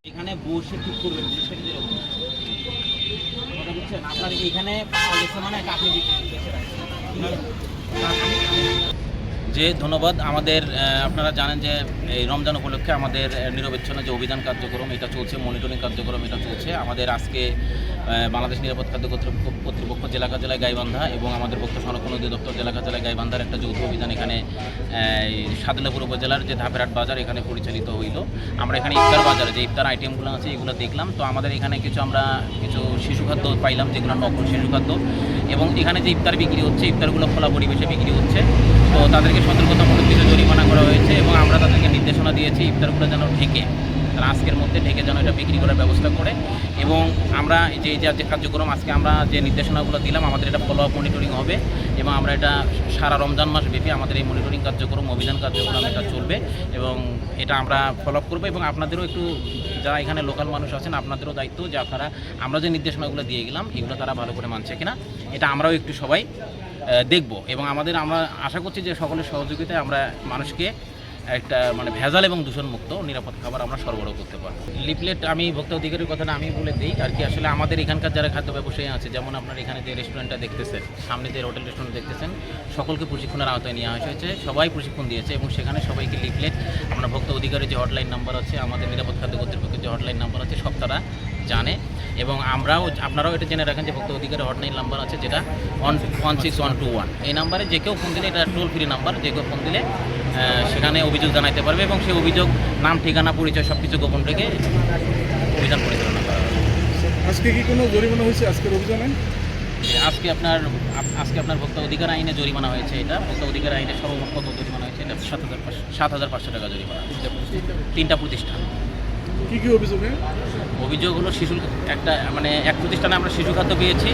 এখানে বসে ঠিক করবেন, আপনার এখানে পাওয়া গেছে মানে আপনি যে ধন্যবাদ। আমাদের আপনারা জানেন যে এই রমজান উপলক্ষে আমাদের নিরবচ্ছিন্ন যে অভিযান কার্যক্রম এটা চলছে, মনিটরিং কার্যক্রম এটা চলছে। আমাদের আজকে বাংলাদেশ নিরাপদ খাদ্য কর্তৃপক্ষ জেলা কার্যালয় গাইবান্ধা এবং আমাদের ভোক্তা সংরক্ষণ অধিদপ্তর জেলা কার্যালয় গাইবান্ধার একটা যৌথ অভিযান এখানে সাদুল্লাপুর উপজেলার যে ধাপেরহাট বাজার এখানে পরিচালিত হইল। আমরা এখানে ইফতার বাজারে যে ইফতার আইটেমগুলো আছে এগুলো দেখলাম। তো আমাদের এখানে আমরা কিছু শিশু খাদ্য পাইলাম, যেগুলো নকল শিশু খাদ্য, এবং এখানে যে ইফতার বিক্রি হচ্ছে ইফতারগুলো খোলা পরিবেশে বিক্রি হচ্ছে। তো তাদেরকে সতর্কতামূলক কিছু জরিমানা করা হয়েছে এবং আমরা তাদেরকে নির্দেশনা দিয়েছি ইফতারগুলো যেন ঢেকে, আজকের মধ্যে ঢেকে যেন এটা বিক্রি করার ব্যবস্থা করে। এবং আমরা যে কার্যক্রম আজকে আমরা যে নির্দেশনাগুলো দিলাম আমাদের এটা ফলো আপ মনিটরিং হবে এবং আমরা এটা সারা রমজান মাস ব্যাপী আমাদের এই মনিটরিং কার্যক্রম অভিযান কার্যক্রম এটা চলবে এবং এটা আমরা ফলো আপ করবো। এবং আপনাদেরও একটু, যারা এখানে লোকাল মানুষ আছেন, আপনাদেরও দায়িত্ব যে আমরা যে নির্দেশনাগুলো দিয়ে গেলাম এগুলো তারা ভালো করে মানছে কিনা এটা আমরাও একটু সবাই দেখব। এবং আমরা আশা করছি যে সকলের সহযোগিতায় আমরা মানুষকে একটা ভেজাল এবং দূষণমুক্ত নিরাপদ খাবার আমরা সরবরাহ করতে পারবো। লিফলেট আমি ভোক্তা অধিকারীর কথাটা আমি বলে দিই আর কি। আসলে আমাদের এখানকার যারা খাদ্য ব্যবসায়ী আছে, যেমন আপনার এখানে যে রেস্টুরেন্টটা দেখতেছেন, সামনে যে হোটেল রেস্টুরেন্ট দেখতেছেন, সকলকে প্রশিক্ষণের আওতায় নেওয়া হয়েছে, সবাই প্রশিক্ষণ দিয়েছে এবং সেখানে সবাইকে লিফলেট, আমরা ভোক্তা অধিকারীর যে হটলাইন নাম্বার আছে, আমাদের নিরাপদ খাদ্য কর্তৃপক্ষের যে হটলাইন নাম্বার আছে সব তারা জানে। এবং আপনারাও এটা জেনে রাখেন যে ভোক্তা অধিকারের হটলাইন নাম্বার আছে যেটা 16121। এই নাম্বারে যে কেউ ফোন দিলে, এটা টোল ফ্রি নাম্বার, যে কেউ ফোন দিলে সেখানে অভিযোগ জানাতে পারবে এবং সেই অভিযোগ নাম, ঠিকানা, পরিচয় সব কিছু গোপন রেখে অভিযান পরিচালনা করা হবে। আজকে কি কোনো জরিমানা হয়েছে আজকের অভিযানে? আজকে আপনার ভোক্তা অধিকার আইনে জরিমানা হয়েছে। এটা ভোক্তা অধিকার আইনে সর্বমোট কত জরিমানা হয়েছে? এটা 7,500 টাকা জরিমানা, 3টা প্রতিষ্ঠান। কী কী অভিযোগ হলো এক প্রতিষ্ঠানে আমরা শিশু খাদ্য পেয়েছি,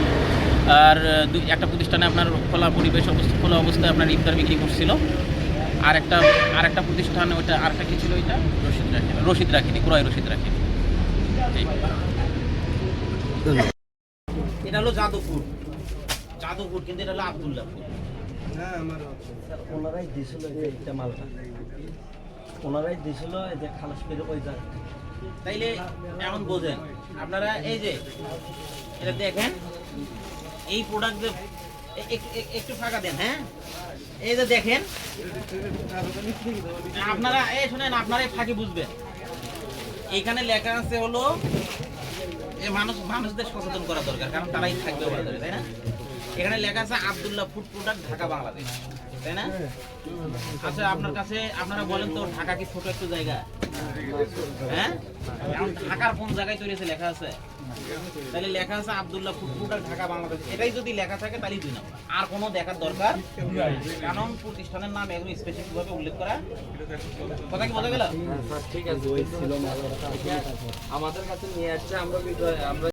আর একটা প্রতিষ্ঠানে আপনার খোলা অবস্থায় আপনার ইফতার বিক্রি করছিল, আর একটা প্রতিষ্ঠানে ওইটা আরেকটা কি ছিল, ওইটা রসিদ রাখেনি, ক্রয় রসিদ রাখেনি। এটা হলো যাদবপুর, কিন্তু এটা হলো আব্দুল্লাহপুর। ওনারাই দিয়েছিল এইটা মালটা, ওনারাই দিয়েছিল এই যে খালাস পেরে ওই জায়গা। তাইলে এখন বোঝেন আপনারা, এই যে এটা দেখেন, এই প্রোডাক্ট একটু ফাঁকা দেন। হ্যাঁ, এই যে দেখেন আপনারা, এই শুনেন, আপনারাই ফাঁকি বুঝবেন। এইখানে লেখা আছে হলো মানুষদের সচেতন করা দরকার, কারণ তারাই থাকবে বাজারে, তাই না? এখানে লেখা আছে আব্দুল্লাহ ফুড প্রোডাক্ট, ঢাকা, বাংলাদেশ, তাই না? আচ্ছা, আপনারা বলেন তো, ঢাকা কি ছোট একটু জায়গা? হ্যাঁ, এখন ঢাকার কোন জায়গায় তৈরি হয়েছে লেখা আছে? তাহলে লেখা আছে আব্দুল্লাহ ফুড প্রোডাক্ট, ঢাকা, বাংলাদেশ। এটাই যদি লেখা থাকে তাহলেই 2 নম্বর, আর কোনো দেখার দরকার, কারণ প্রতিষ্ঠানের নাম এখন স্পেসিফিক ভাবে উল্লেখ করা। কথা কি বোঝা গেল? ঠিক আছে, আমাদের কাছে নিয়ে আসছে, আমরা